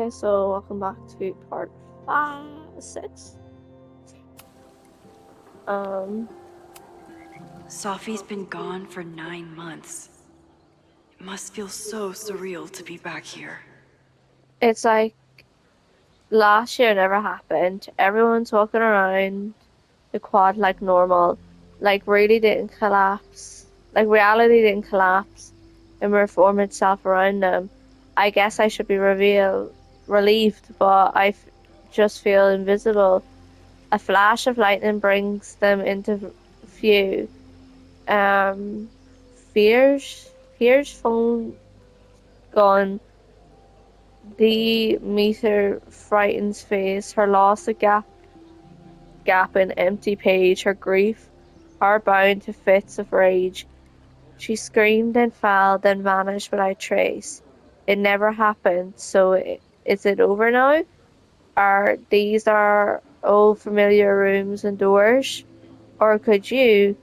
Okay, so welcome back to part 6. Um, Safi's been gone for 9 months. It must feel so surreal to be back here. it's like last year never happened. Everyone's walking around the quad like normal. Like really didn't collapse. Like reality didn't collapse and reform itself around them. I guess I should be relieved, but just feel invisible. A flash of lightning brings them into view. Um, Fear's phone gone. The meter frightens face, her loss a gap in empty page, her grief, heart bound to fits of rage. She screamed and fell, then vanished without trace. It never happened, so is it over now? Are these our old familiar rooms and doors? Or could you,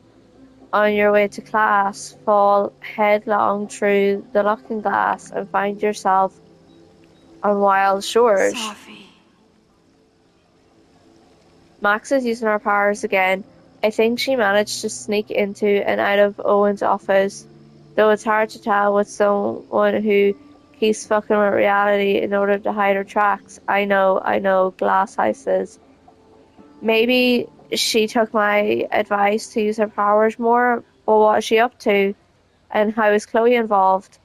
on your way to class, fall headlong through the looking glass and find yourself on wild shores? Safi. Max is using her powers again. I think she managed to sneak into and out of Owen's office, though it's hard to tell with someone who keeps fucking with reality in order to hide her tracks. I know, Glass Eye says. Maybe she took my advice to use her powers more, but what is she up to? And how is Chloe involved?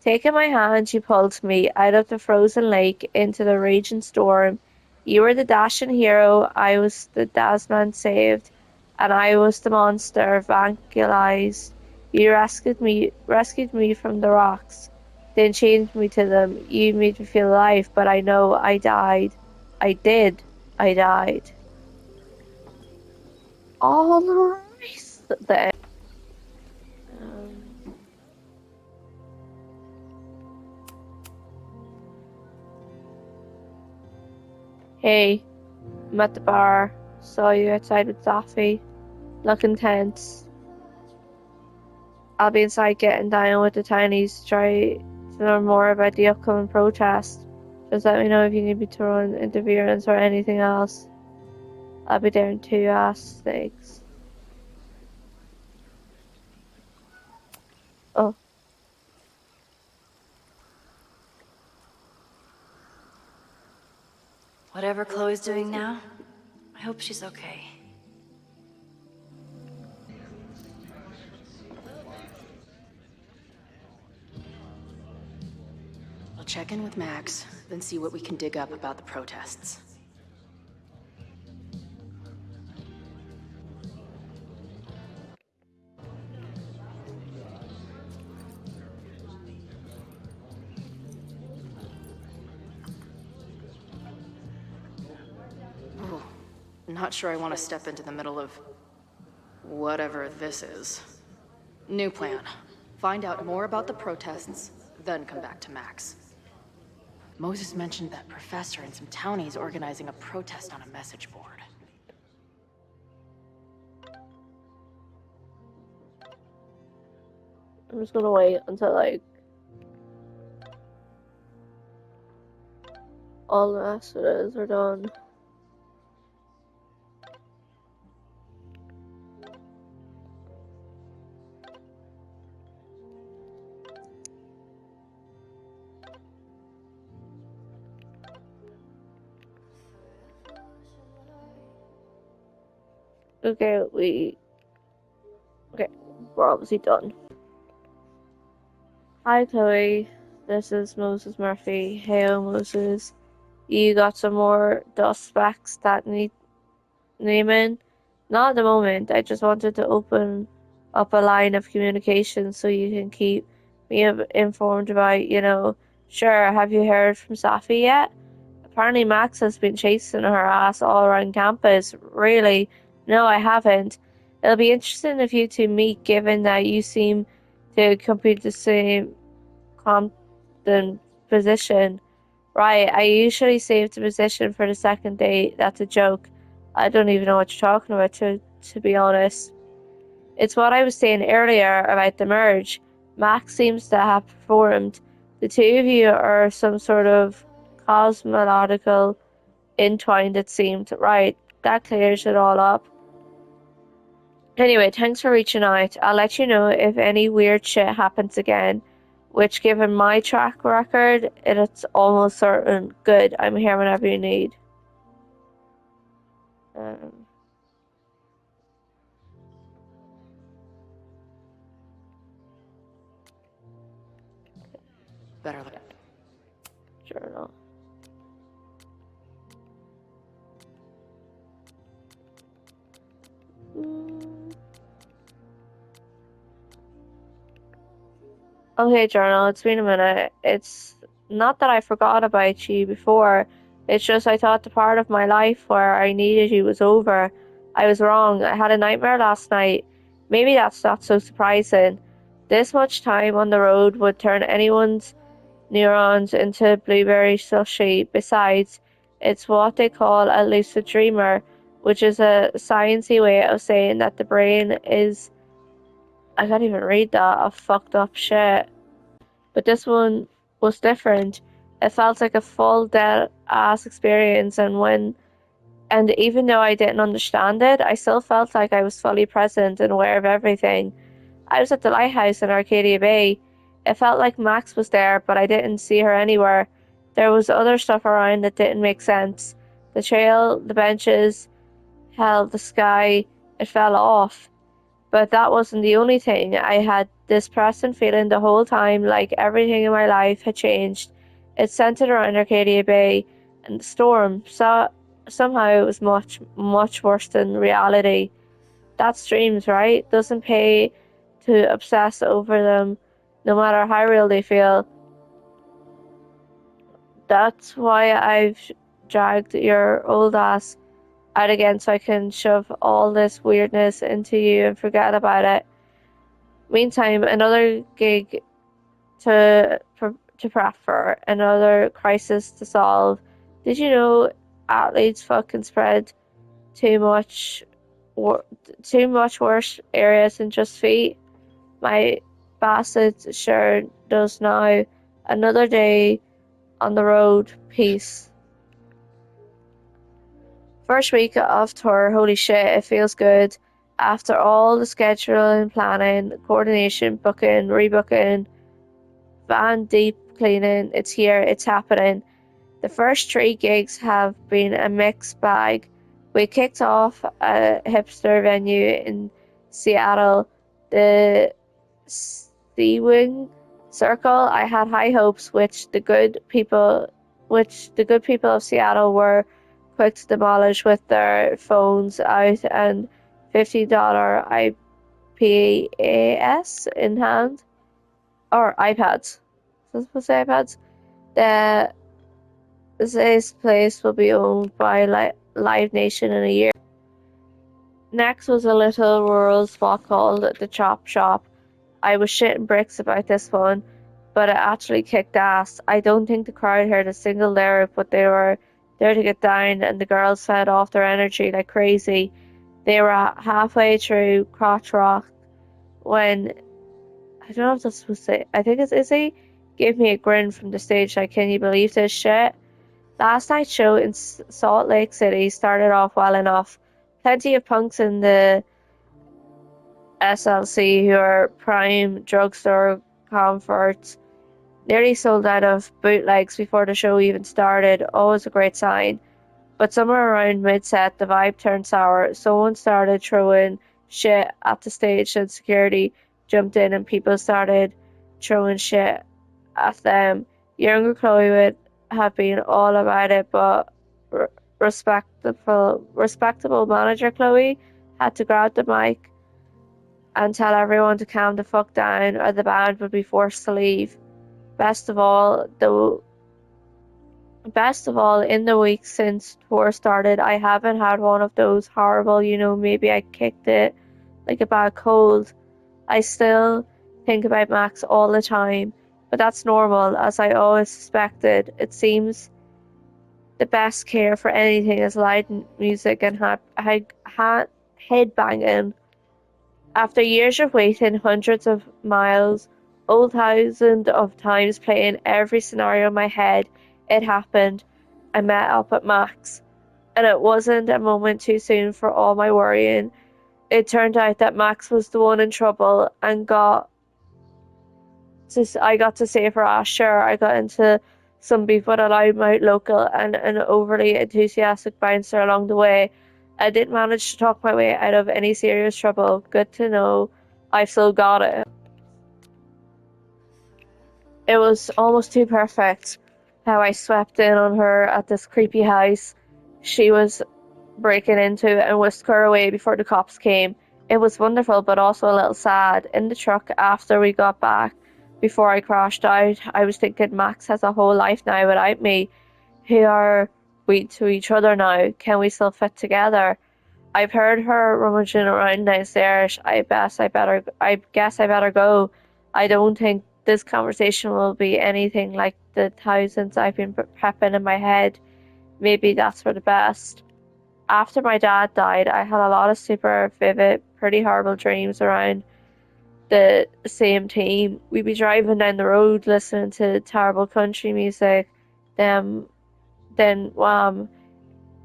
Taking my hand, she pulled me out of the frozen lake into the raging storm. You were the dashing hero, I was the Dasman saved, and I was the monster vanquilized. You rescued me from the rocks, then changed me to them. You made me feel alive, but I know I died. I did. I died. All right then. Um, hey, I'm at the bar. Saw you outside with Safi. Looking tense. I'll be inside getting down with the tinies to try to learn more about the upcoming protest. Just let me know if you need me to run interference or anything else. I'll be there in 2 hours. Thanks. Oh, Whatever Chloe's doing now, I hope she's okay. I'll check in with Max, then see what we can dig up about the protests. Oh, not sure I want to step into the middle of whatever this is. New plan. Find out more about the protests, then come back to Max. Moses mentioned that professor and some townies organizing a protest on a message board. I'm just gonna wait until like all the messages are done. Okay, we're obviously done. Hi Chloe, this is Moses Murphy. Hey Moses, you got some more dust specks that need naming? Not at the moment. I just wanted to open up a line of communication so you can keep me informed about, Sure, have you heard from Safi yet? Apparently Max has been chasing her ass all around campus. Really? No, I haven't. It'll be interesting if you two meet, given that you seem to compete the same Compton position. Right, I usually save the position for the second date. That's a joke. I don't even know what you're talking about, to be honest. It's what I was saying earlier about the merge. Max seems to have performed. The two of you are some sort of cosmological entwined it seemed. Right, that clears it all up. Anyway, thanks for reaching out. I'll let you know if any weird shit happens again, which given my track record, it's almost certain. Good, I'm here whenever you need. Um, Better. Journal. Mm. Okay, journal, it's been a minute. It's not that I forgot about you before, it's just I thought the part of my life where I needed you was over. I was wrong. I had a nightmare last night. Maybe that's not so surprising. This much time on the road would turn anyone's neurons into blueberry slushy. Besides, it's what they call a lucid dreamer, which is a sciencey way of saying that the brain is, I can't even read that, of fucked up shit. But this one was different. It felt like a full dead ass experience, and even though I didn't understand it, I still felt like I was fully present and aware of everything. I was at the lighthouse in Arcadia Bay. It felt like Max was there, but I didn't see her anywhere. There was other stuff around that didn't make sense. The trail, the benches, hell, the sky, it fell off. But that wasn't the only thing. I had this pressing feeling the whole time, like everything in my life had changed. It centered around Arcadia Bay and the storm. So somehow it was much, much worse than reality. That's dreams, right? Doesn't pay to obsess over them, no matter how real they feel. That's why I've dragged your old ass out again so I can shove all this weirdness into you and forget about it. Meantime, another gig to prep for, another crisis to solve. Did you know athletes fucking spread too much, wor- too much worse areas than just feet? My Bassett sure does now. Another day on the road. Peace. First week of tour, holy shit, it feels good. After all the scheduling, planning, coordination, booking, rebooking, van deep cleaning, it's here, it's happening. The first three gigs have been a mixed bag. We kicked off a hipster venue in Seattle, the Sea-Wing Circle. I had high hopes, which the good people of Seattle were quick to demolish with their phones out and $50 IPAS in hand, or iPads. Was I supposed to say iPads? The This place will be owned by Live Nation in a year. Next was a little rural spot called the Chop Shop. I was shitting bricks about this one, but it actually kicked ass. I don't think the crowd heard a single lyric, but they were there to get down, and the girls fed off their energy like crazy. They were halfway through Crotch Rock when, I don't know if that's supposed to say, I think it's Izzy, gave me a grin from the stage like, can you believe this shit? Last night's show in Salt Lake City started off well enough. Plenty of punks in the SLC who are prime drugstore comforts. Nearly sold out of bootlegs before the show even started. Always a great sign. But somewhere around mid-set, the vibe turned sour. Someone started throwing shit at the stage and security jumped in and people started throwing shit at them. Younger Chloe would have been all about it, but respectable manager Chloe had to grab the mic and tell everyone to calm the fuck down or the band would be forced to leave. Best of all, though, Best of all, in the weeks since tour started, I haven't had one of those horrible, maybe I kicked it like a bad cold. I still think about Max all the time, but that's normal, as I always suspected. It seems the best care for anything is loud music and headbanging. After years of waiting, hundreds of miles, old thousands of times playing every scenario in my head, it happened. I met up with Max, and it wasn't a moment too soon for all my worrying. It turned out that Max was the one in trouble and I got to save her ass. Sure, I got into some beef with a loudmouth local and an overly enthusiastic bouncer along the way. I did manage to talk my way out of any serious trouble. Good to know I've still got it. It was almost too perfect how I swept in on her at this creepy house she was breaking into and whisked her away before the cops came. It was wonderful, but also a little sad. In the truck after we got back, before I crashed out, I was thinking Max has a whole life now without me. Who are we to each other now? Can we still fit together? I've heard her rummaging around downstairs. I guess I better go. I don't think this conversation will be anything like the thousands I've been prepping in my head. Maybe that's for the best. After my dad died, I had a lot of super vivid, pretty horrible dreams around the same team. We'd be driving down the road listening to terrible country music, then wham,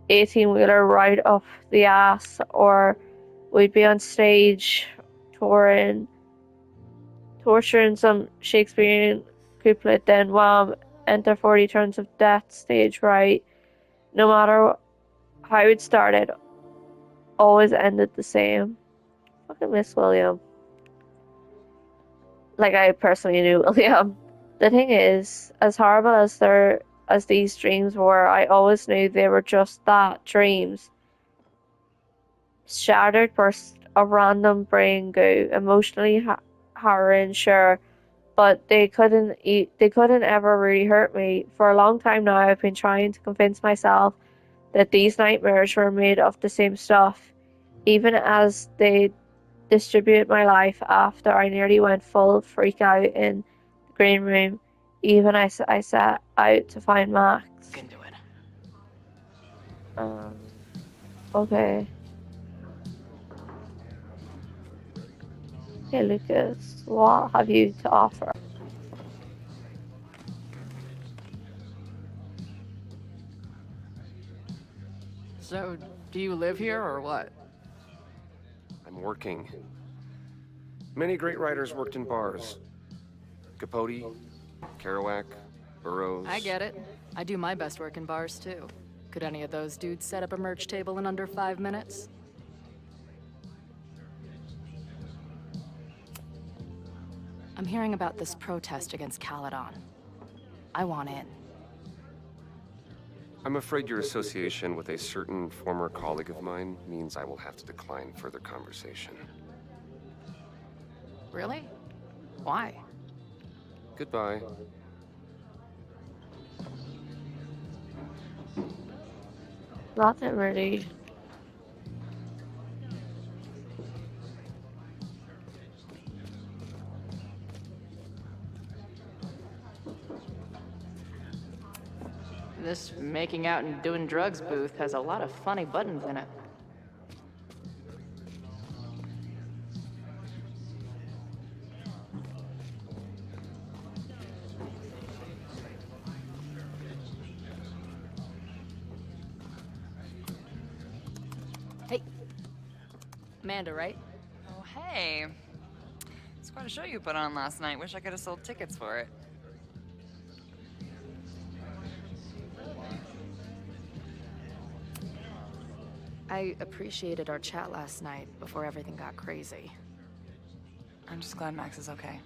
18 wheeler right off the ass, or we'd be on stage touring, torturing some Shakespearean couplet, then wham, enter 40 turns of death stage right. No matter how it started, always ended the same. Fucking miss William. Like I personally knew William. The thing is, as horrible as these dreams were, I always knew they were just that, dreams. Shattered bursts of random brain goo, emotionally harrowing, sure, but they couldn't ever really hurt me. For a long time now, I've been trying to convince myself that these nightmares were made of the same stuff, even as they distribute my life after I nearly went full freak out in the green room. Even I set out to find Max. Can do it. Um, okay. Hey Lucas, what have you to offer? So, do you live here or what? I'm working. Many great writers worked in bars. Capote, Kerouac, Burroughs. I get it. I do my best work in bars too. Could any of those dudes set up a merch table in under 5 minutes? I'm hearing about this protest against Caledon. I want in. I'm afraid your association with a certain former colleague of mine means I will have to decline further conversation. Really? Why? Goodbye. Nothing really. This making out and doing drugs booth has a lot of funny buttons in it. Hey. Amanda, right? Oh, hey. It's quite a show you put on last night. Wish I could have sold tickets for it. I appreciated our chat last night before everything got crazy. I'm just glad Max is okay.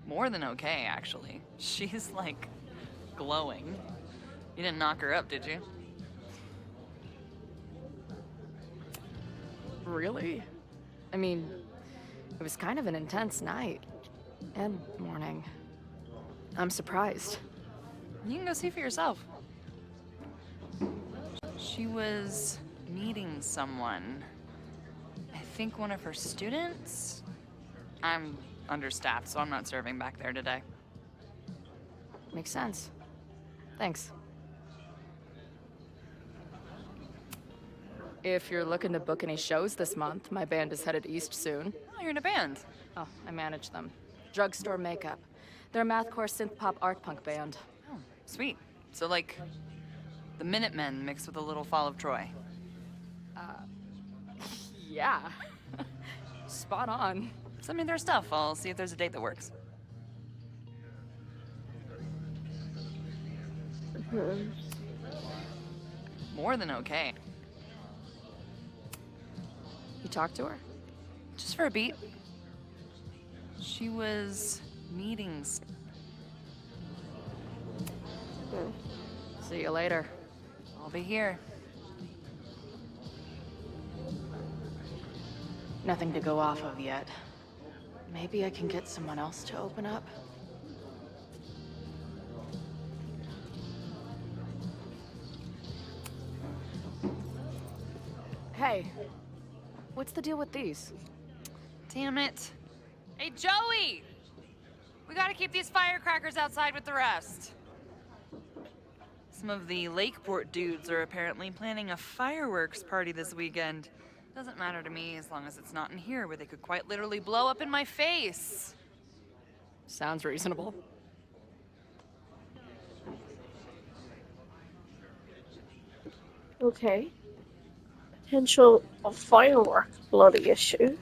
More than okay, actually. She's, like, glowing. You didn't knock her up, did you? Really? I mean, it was kind of an intense night. And morning. I'm surprised. You can go see for yourself. She was meeting someone. I think one of her students? I'm understaffed, so I'm not serving back there today. Makes sense. Thanks. If you're looking to book any shows this month, my band is headed east soon. Oh, you're in a band. Oh, I manage them. Drugstore Makeup. They're a mathcore synth-pop art punk band. Oh, sweet. So, like, the Minutemen mixed with a little Fall of Troy. Yeah. Spot on. Send me their stuff. I'll see if there's a date that works. Hmm. More than okay. You talked to her? Just for a beat. She was meetings. See you later. I'll be here. Nothing to go off of yet. Maybe I can get someone else to open up? Hey, what's the deal with these? Damn it. Hey, Joey! We gotta keep these firecrackers outside with the rest. Some of the Lakeport dudes are apparently planning a fireworks party this weekend. Doesn't matter to me as long as it's not in here where they could quite literally blow up in my face. Sounds reasonable. Okay. Potential firework bloody issue.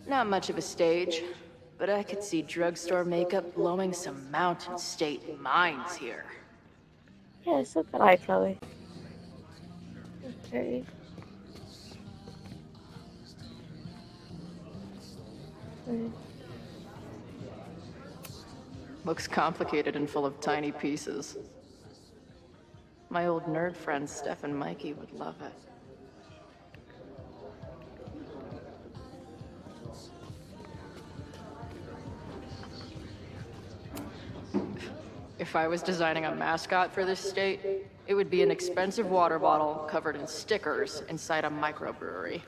Not much of a stage, but I could see drugstore makeup blowing some Mountain State mines here. Yeah, it's a good eye, Chloe. Okay. Okay. Looks complicated and full of tiny pieces. My old nerd friends Steph and Mikey would love it. If I was designing a mascot for this state, it would be an expensive water bottle covered in stickers inside a microbrewery.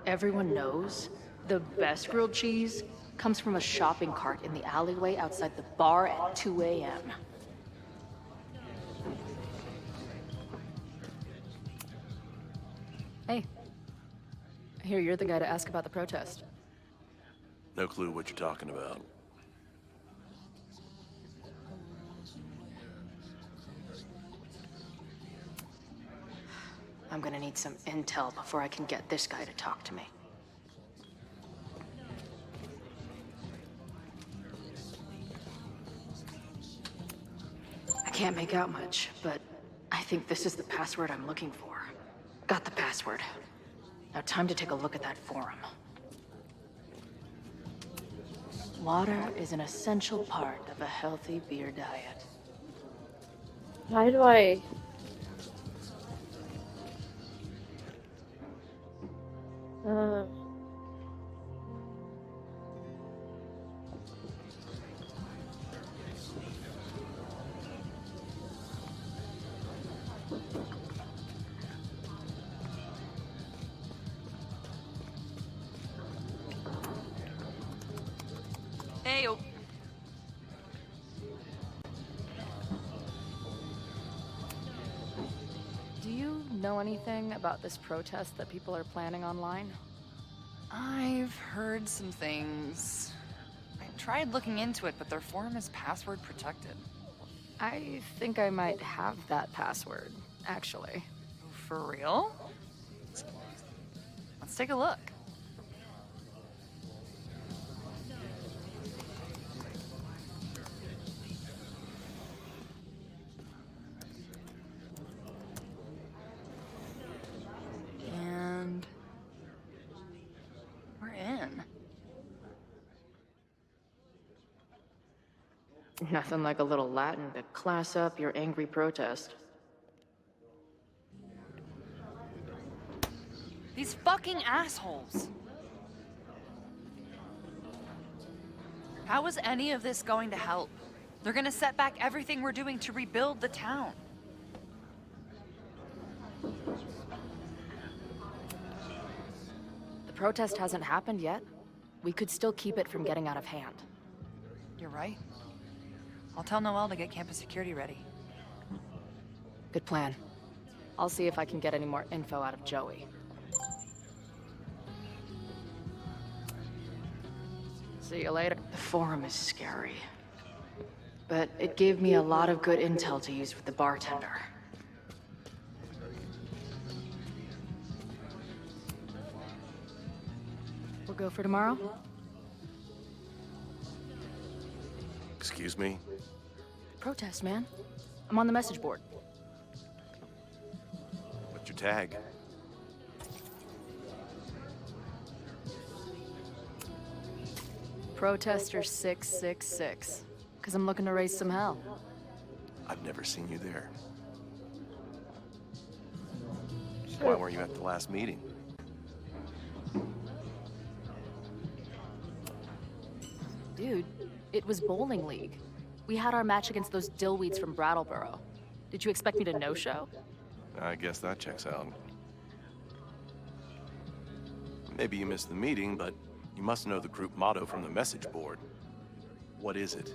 Everyone knows the best grilled cheese comes from a shopping cart in the alleyway outside the bar at 2 a.m. Hey, I hear you're the guy to ask about the protest. No clue what you're talking about. I'm gonna need some intel before I can get this guy to talk to me. I can't make out much, but I think this is the password I'm looking for. Got the password. Now time to take a look at that forum. Water is an essential part of a healthy beer diet. How do I... Hey, oh. Do you know anything about this protest that people are planning online? I've heard some things. I tried looking into it, but their forum is password protected. I think I might have that password, actually. For real? Let's take a look. And we're in. Nothing like a little Latin to class up your angry protest. These fucking assholes. How is any of this going to help? They're gonna set back everything we're doing to rebuild the town. The protest hasn't happened yet. We could still keep it from getting out of hand. You're right. I'll tell Noelle to get campus security ready. Good plan. I'll see if I can get any more info out of Joey. See you later. The forum is scary. But it gave me a lot of good intel to use with the bartender. We'll go for tomorrow? Excuse me? Protest, man. I'm on the message board. What's your tag? Protester 666. Because I'm looking to raise some hell. I've never seen you there. Why weren't you at the last meeting? Dude, it was bowling league. We had our match against those dillweeds from Brattleboro. Did you expect me to no-show? I guess that checks out. Maybe you missed the meeting, but you must know the group motto from the message board. What is it?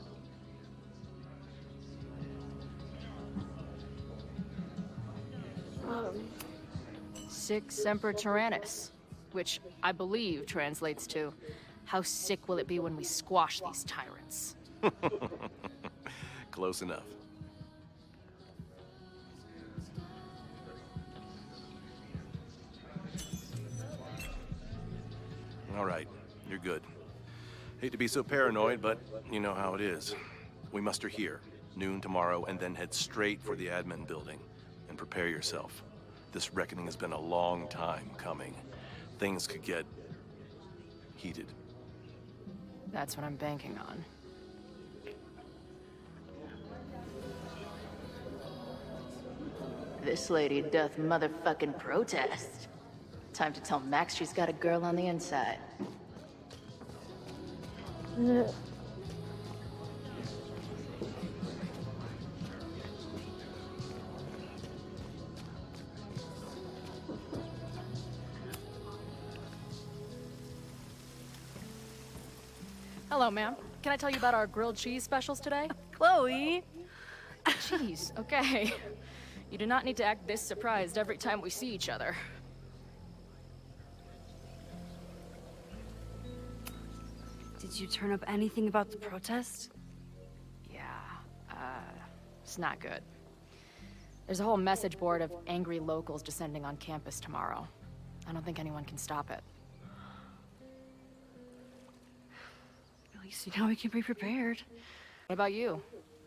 Sic Semper Tyrannis, which I believe translates to, how sick will it be when we squash these tyrants? Close enough. All right, you're good. Hate to be so paranoid, but you know how it is. We muster here, noon tomorrow, and then head straight for the admin building. And prepare yourself. This reckoning has been a long time coming. Things could get heated. That's what I'm banking on. This lady doth motherfucking protest. Time to tell Max she's got a girl on the inside. Hello, ma'am. Can I tell you about our grilled cheese specials today? Chloe! Cheese, okay. You do not need to act this surprised every time we see each other. Did you turn up anything about the protest? Yeah, it's not good. There's a whole message board of angry locals descending on campus tomorrow. I don't think anyone can stop it. At least you know we can be prepared. What about you?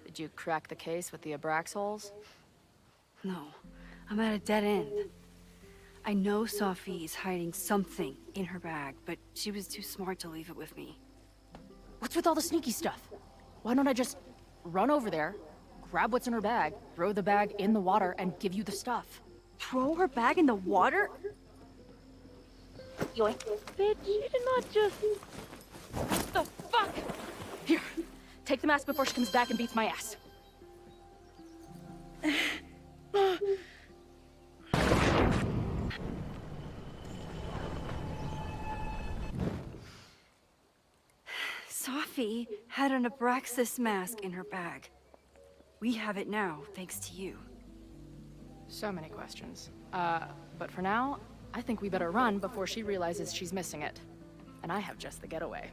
Did you crack the case with the Abraxholes? No, I'm at a dead end. I know Sophie's hiding something in her bag, but she was too smart to leave it with me. What's with all the sneaky stuff? Why don't I just run over there, grab what's in her bag, throw the bag in the water, and give you the stuff? Throw her bag in the water? Yoink. Bitch, you did not just... What the fuck? Here, take the mask before she comes back and beats my ass. Sophie had an Abraxas mask in her bag. We have it now, thanks to you. So many questions. But for now, I think we better run before she realizes she's missing it. And I have just the getaway.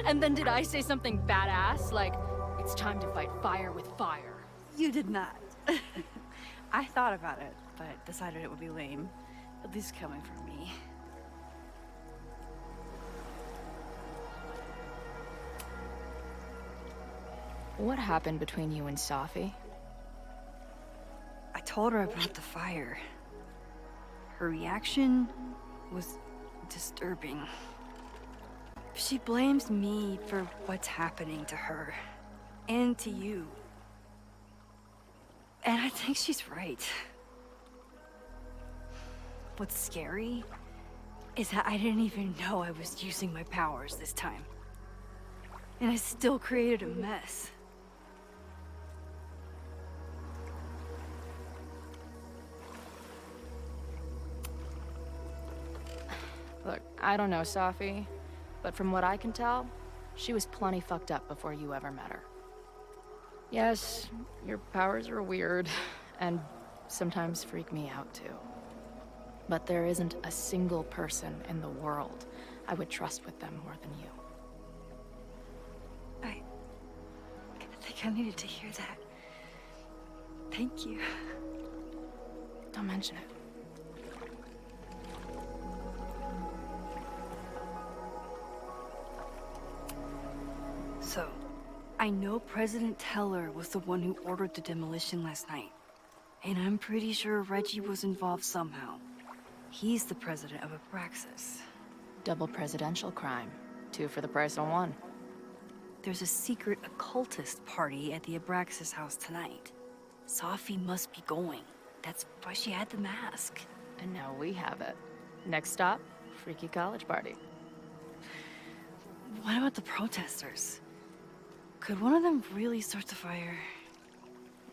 And then did I say something badass? Like, it's time to fight fire with fire. You did not. I thought about it, but decided it would be lame. At least coming from me. What happened between you and Safi? I told her about the fire. Her reaction was disturbing. She blames me for what's happening to her and to you. And I think she's right. What's scary is that I didn't even know I was using my powers this time. And I still created a mess. Look, I don't know, Safi, but from what I can tell, she was plenty fucked up before you ever met her. Yes, your powers are weird, and sometimes freak me out too. But there isn't a single person in the world I would trust with them more than you. I think I needed to hear that. Thank you. Don't mention it. So, I know President Teller was the one who ordered the demolition last night. And I'm pretty sure Reggie was involved somehow. He's the president of Abraxas. Double presidential crime. 2 for the price of 1. There's a secret occultist party at the Abraxas house tonight. Safi must be going. That's why she had the mask. And now we have it. Next stop, freaky college party. What about the protesters? Could one of them really start the fire?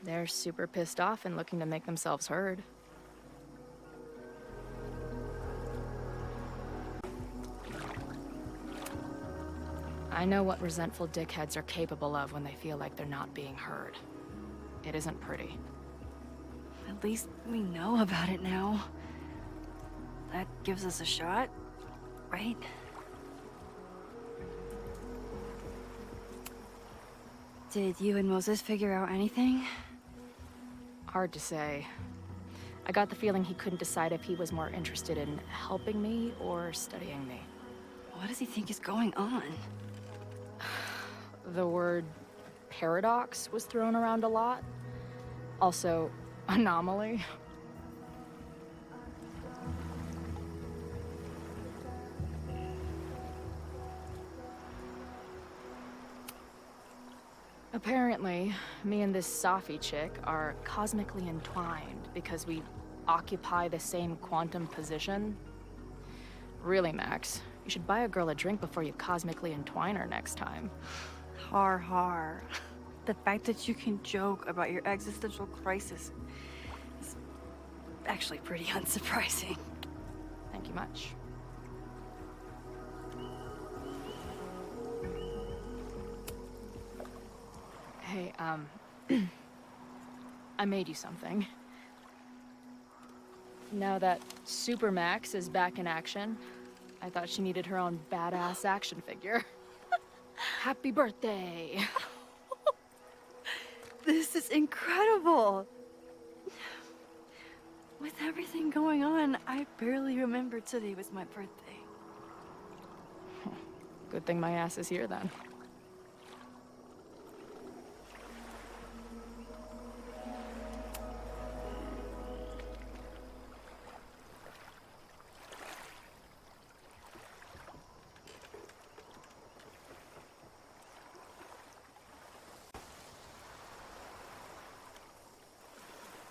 They're super pissed off and looking to make themselves heard. I know what resentful dickheads are capable of when they feel like they're not being heard. It isn't pretty. At least we know about it now. That gives us a shot, right? Did you and Moses figure out anything? Hard to say. I got the feeling he couldn't decide if he was more interested in helping me or studying me. What does he think is going on? The word paradox was thrown around a lot. Also, anomaly. Apparently, me and this Safi chick are cosmically entwined because we occupy the same quantum position. Really, Max, you should buy a girl a drink before you cosmically entwine her next time. Har har. The fact that you can joke about your existential crisis is actually pretty unsurprising. Thank you much. Hey, I made you something. Now that Super Max is back in action, I thought she needed her own badass action figure. Happy birthday! This is incredible! With everything going on, I barely remembered today was my birthday. Good thing my ass is here then.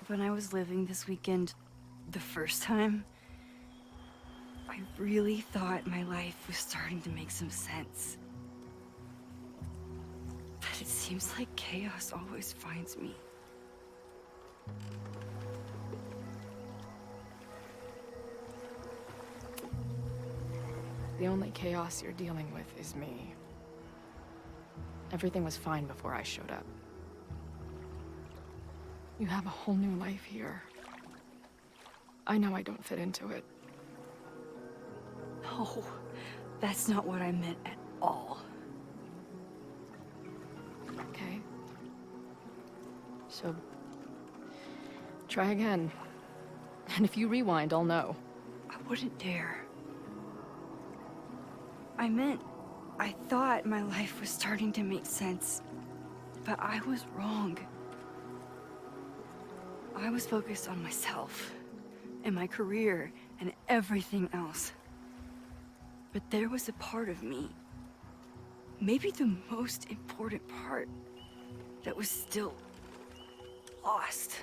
When I was living this weekend, the first time, I really thought my life was starting to make some sense. But it seems like chaos always finds me. The only chaos you're dealing with is me. Everything was fine before I showed up. You have a whole new life here. I know I don't fit into it. No, that's not what I meant at all. Okay. So, try again. And if you rewind, I'll know. I wouldn't dare. I thought my life was starting to make sense, but I was wrong. I was focused on myself, and my career, everything else. But there was a part of me, maybe the most important part, that was still lost.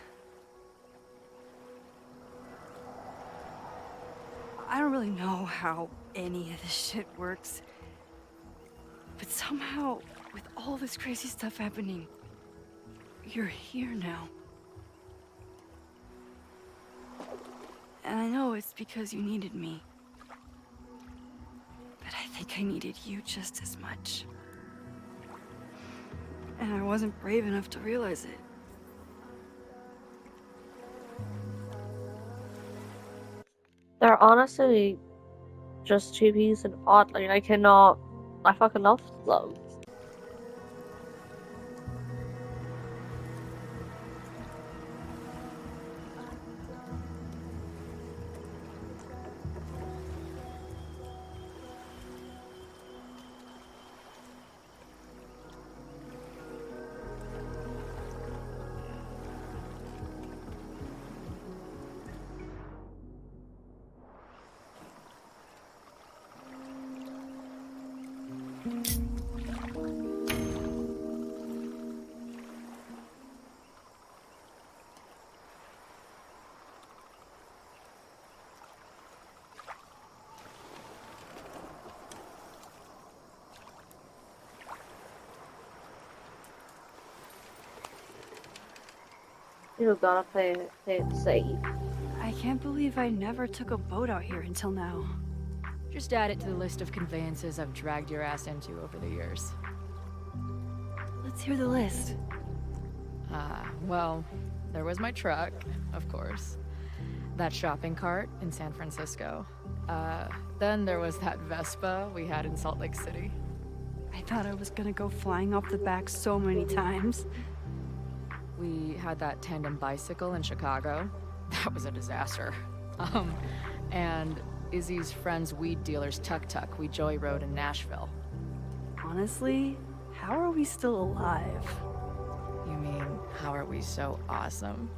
I don't really know how any of this shit works, but somehow, with all this crazy stuff happening, you're here now. And I know it's because you needed me. But I think I needed you just as much. And I wasn't brave enough to realize it. They're honestly just two peas in a pod. Like, I fucking love them. You gotta play it safe. I can't believe I never took a boat out here until now. Just add it to the list of conveyances I've dragged your ass into over the years. Let's hear the list. Well, there was my truck, of course. That shopping cart in San Francisco. Then there was that Vespa we had in Salt Lake City. I thought I was gonna go flying off the back so many times. We had that tandem bicycle in Chicago. That was a disaster. And Izzy's friend's weed dealer's tuk-tuk we joyrode in Nashville. Honestly, how are we still alive? You mean, how are we so awesome?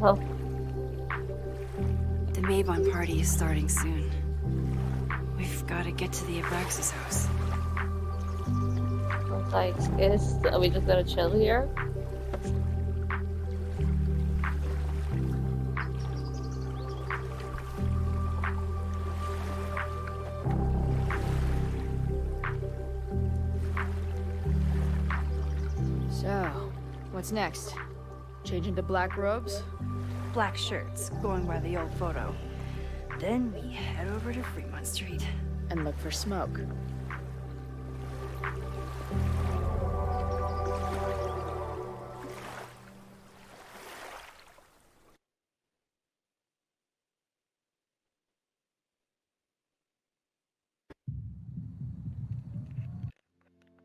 Well, The Maybon party is starting soon. We've got to get to the Abraxas house. like, are we just gonna chill here? So, what's next? Change into black robes? Black shirts, going by the old photo. Then we head over to Fremont Street. And look for smoke.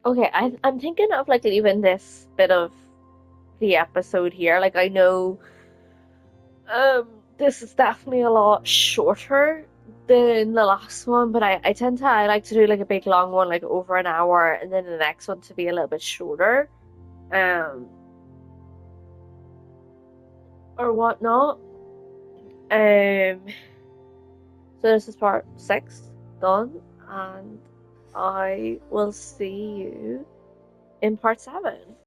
Okay, I'm thinking of like leaving this bit of the episode here. Like, I know this is definitely a lot shorter than the last one, but I like to do like a big long one, like over an hour, and then the next one to be a little bit shorter. Or whatnot. So this is part 6 done, and I will see you in part 7.